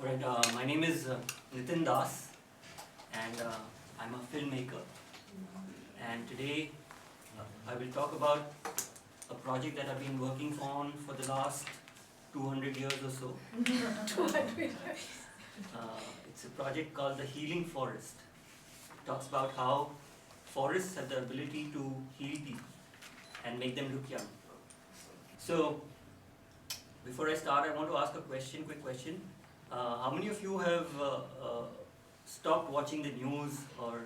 Right, my name is Nitin Das, and I'm a filmmaker. And today I will talk about a project that I've been working on for the last 200 years or so. 200 years. It's a project called the Healing Forest. It talks about how forests have the ability to heal people and make them look young. So, before I start, I want to ask a quick question. How many of you have stopped watching the news or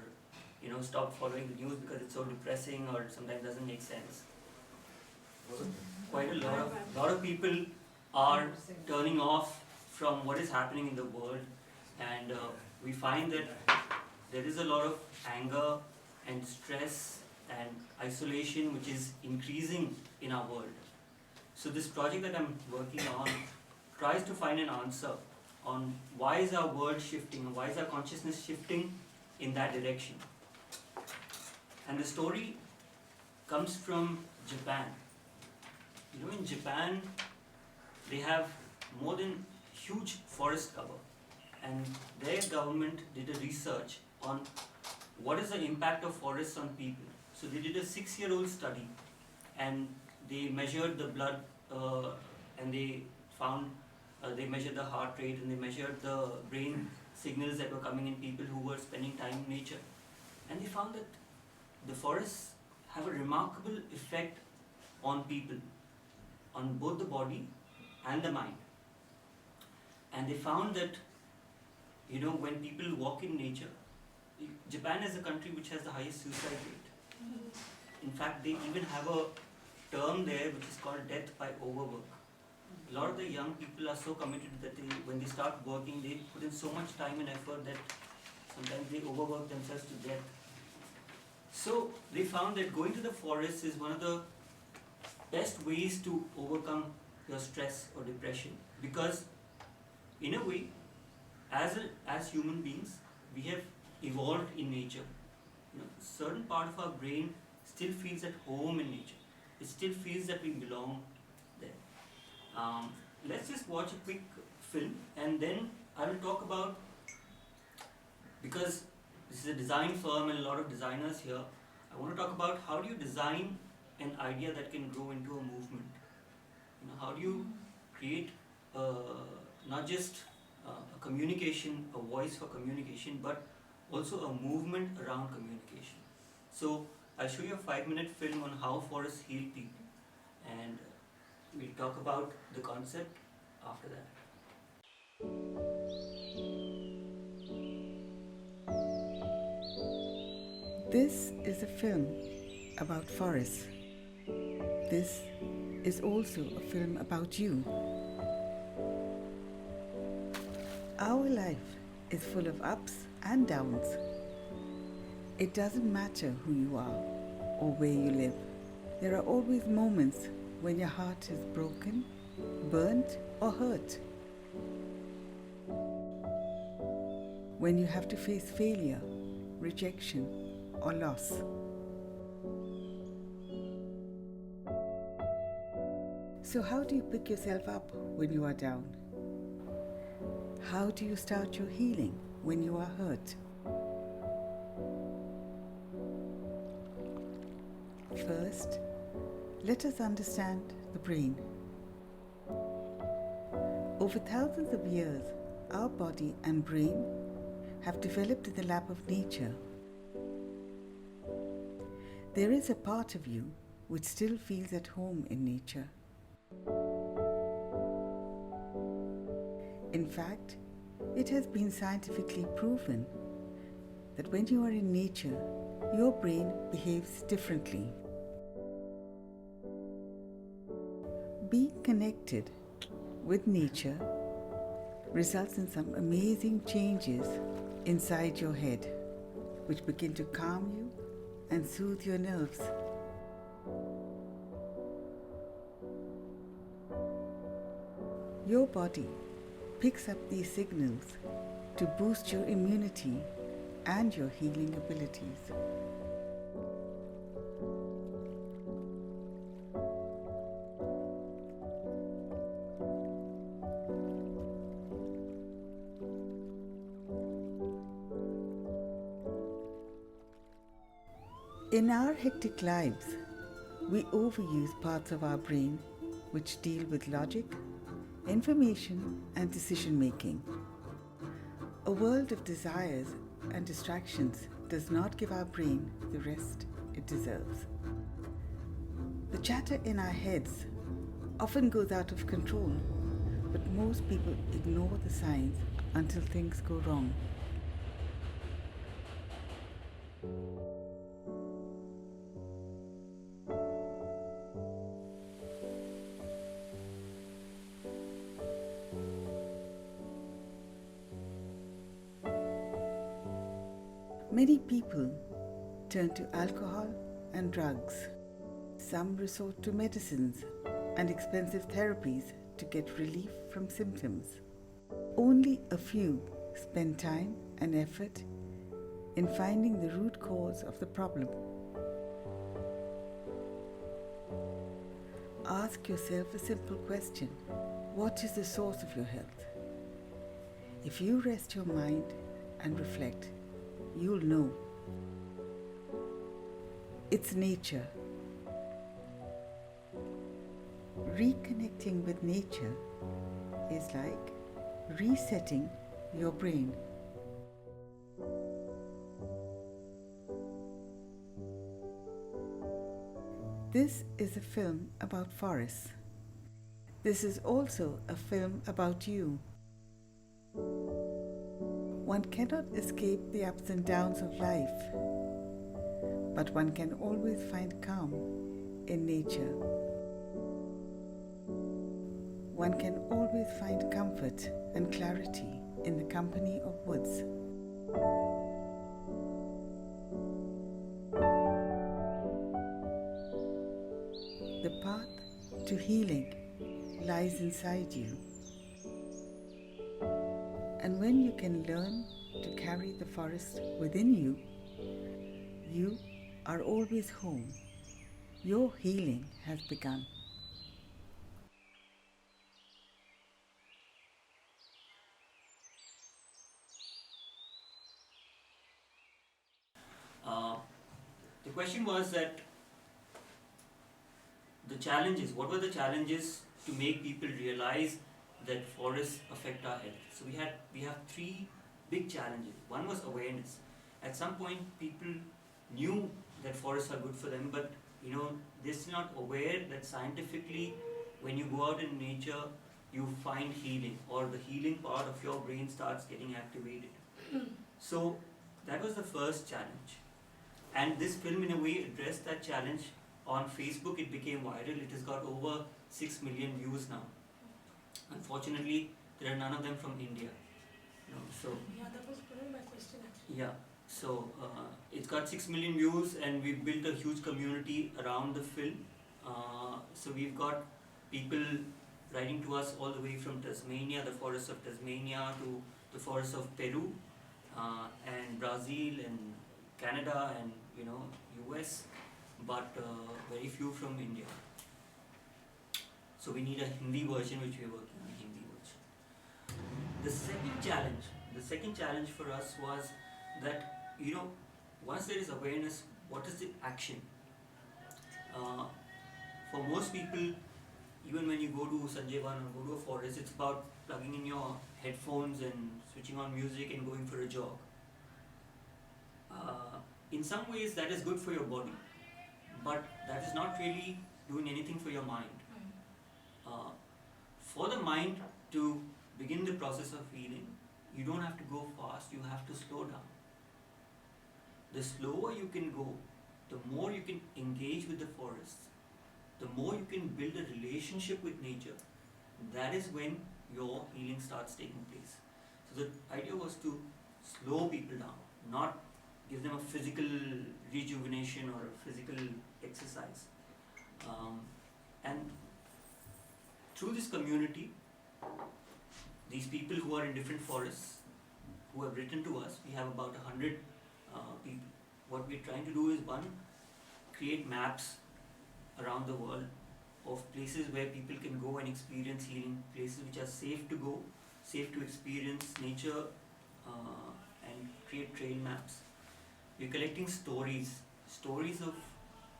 stopped following the news because it's so depressing or sometimes doesn't make sense? Quite a lot of people are turning off from what is happening in the world, and we find that there is a lot of anger and stress and isolation which is increasing in our world. So this project that I'm working on tries to find an answer on why is our world shifting, why is our consciousness shifting in that direction. And the story comes from Japan. In Japan, they have more than huge forest cover, and their government did a research on what is the impact of forests on people. So they did a 6-year-old study, and they measured the blood, and they found they measured the heart rate, and they measured the brain signals that were coming in people who were spending time in nature. And they found that the forests have a remarkable effect on people, on both the body and the mind. And they found that, when people walk in nature, Japan is a country which has the highest suicide rate. In fact, they even have a term there which is called death by overwork. A lot of the young people are so committed that when they start working, they put in so much time and effort that sometimes they overwork themselves to death. So they found that going to the forest is one of the best ways to overcome your stress or depression, because in a way, as human beings, we have evolved in nature. Certain part of our brain still feels at home in nature. It still feels that we belong there. Let's just watch a quick film, and then I will talk about, because this is a design firm and a lot of designers here, I want to talk about how do you design an idea that can grow into a movement. How do you create not just a communication, a voice for communication, but also a movement around communication. So I'll show you a 5-minute film on how forests heal people, and we'll talk about the concept after that. This is a film about forests. This is also a film about you. Our life is full of ups and downs. It doesn't matter who you are or where you live. There are always moments when your heart is broken, burnt, or hurt. When you have to face failure, rejection, or loss. So how do you pick yourself up when you are down? How do you start your healing when you are hurt? First, let us understand the brain. Over thousands of years, our body and brain have developed in the lap of nature. There is a part of you which still feels at home in nature. In fact, it has been scientifically proven that when you are in nature, your brain behaves differently. Being connected with nature results in some amazing changes inside your head, which begin to calm you and soothe your nerves. Your body picks up these signals to boost your immunity and your healing abilities. In our hectic lives, we overuse parts of our brain which deal with logic, information, and decision making. A world of desires and distractions does not give our brain the rest it deserves. The chatter in our heads often goes out of control, but most people ignore the signs until things go wrong. Many people turn to alcohol and drugs. Some resort to medicines and expensive therapies to get relief from symptoms. Only a few spend time and effort in finding the root cause of the problem. Ask yourself a simple question: what is the source of your health? If you rest your mind and reflect, you'll know. It's nature. Reconnecting with nature is like resetting your brain. This is a film about forests. This is also a film about you. One cannot escape the ups and downs of life, but one can always find calm in nature. One can always find comfort and clarity in the company of woods. The path to healing lies inside you. And when you can learn to carry the forest within you, you are always home. Your healing has begun. The question was that what were the challenges to make people realize that forests affect our health? So we have three big challenges. One was awareness. At some point, people knew that forests are good for them, but they're still not aware that scientifically, when you go out in nature, you find healing, or the healing part of your brain starts getting activated. So that was the first challenge. And this film, in a way, addressed that challenge. On Facebook, it became viral. It has got over 6 million views now. Unfortunately, there are none of them from India. That was probably my question actually. Yeah. So it's got 6 million views, and we've built a huge community around the film. So we've got people writing to us all the way from Tasmania, the forests of Tasmania, to the forests of Peru, and Brazil, and Canada, and US, but very few from India. So we need a Hindi version, which we're working on a Hindi version. The second challenge for us was that once there is awareness, what is the action? For most people, even when you go to Sanjay Van or go to a forest, it's about plugging in your headphones and switching on music and going for a jog. In some ways, that is good for your body, but that is not really doing anything for your mind. For the mind to begin the process of healing, you don't have to go fast, you have to slow down. The slower you can go, the more you can engage with the forests, the more you can build a relationship with nature. That is when your healing starts taking place. So the idea was to slow people down, not give them a physical rejuvenation or a physical exercise. And through this community, these people who are in different forests, who have written to us, we have about 100 people. What we're trying to do is, one, create maps around the world of places where people can go and experience healing, places which are safe to go, safe to experience nature, and create trail maps. We're collecting stories stories of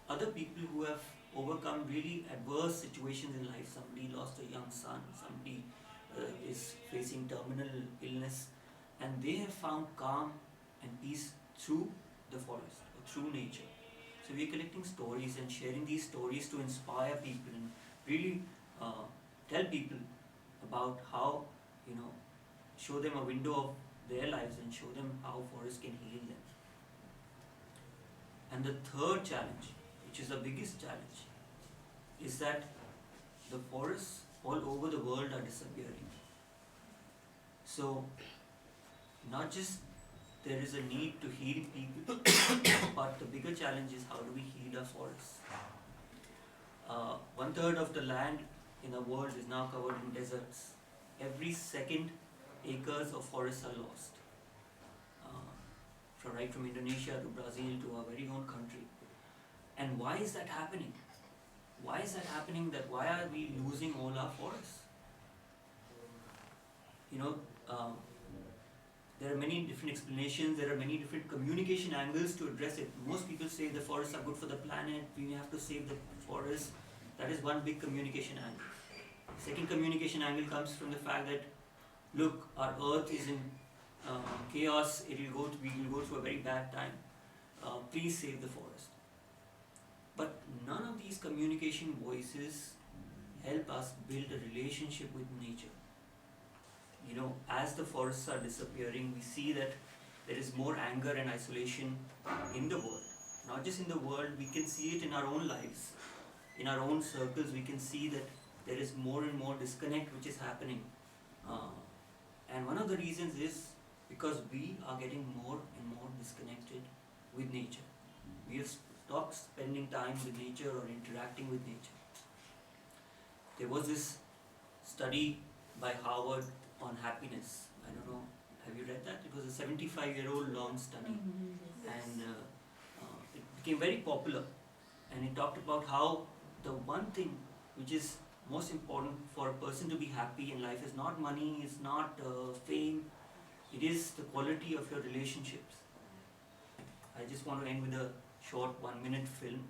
other people who have overcome really adverse situations in life. Somebody lost a young son, somebody is facing terminal illness, and they have found calm and peace through the forest or through nature. So we are collecting stories and sharing these stories to inspire people and really tell people about how, show them a window of their lives and show them how forests can heal them. And the third challenge, which is the biggest challenge, is that the forests all over the world are disappearing. So, not just there is a need to heal people, but the bigger challenge is how do we heal our forests. 1/3 of the land in the world is now covered in deserts. Every second, acres of forests are lost. From Indonesia to Brazil to our very own country. And why is that happening? Why is that happening? Why are we losing all our forests? There are many different explanations, there are many different communication angles to address it. Most people say the forests are good for the planet, we have to save the forests. That is one big communication angle. Second communication angle comes from the fact that, look, our earth is in chaos, we will go through a very bad time. Please save the forest. But none of these communication voices help us build a relationship with nature. As the forests are disappearing, we see that there is more anger and isolation in the world. Not just in the world, we can see it in our own lives. In our own circles, we can see that there is more and more disconnect which is happening. And one of the reasons is because we are getting more and more disconnected with nature. We have stopped spending time with nature or interacting with nature. There was this study by Harvard on happiness. I don't know, have you read that? It was a 75-year-old long study. And it became very popular. And it talked about how the one thing which is most important for a person to be happy in life is not money, is not fame, it is the quality of your relationships. I just want to end with a short 1-minute film.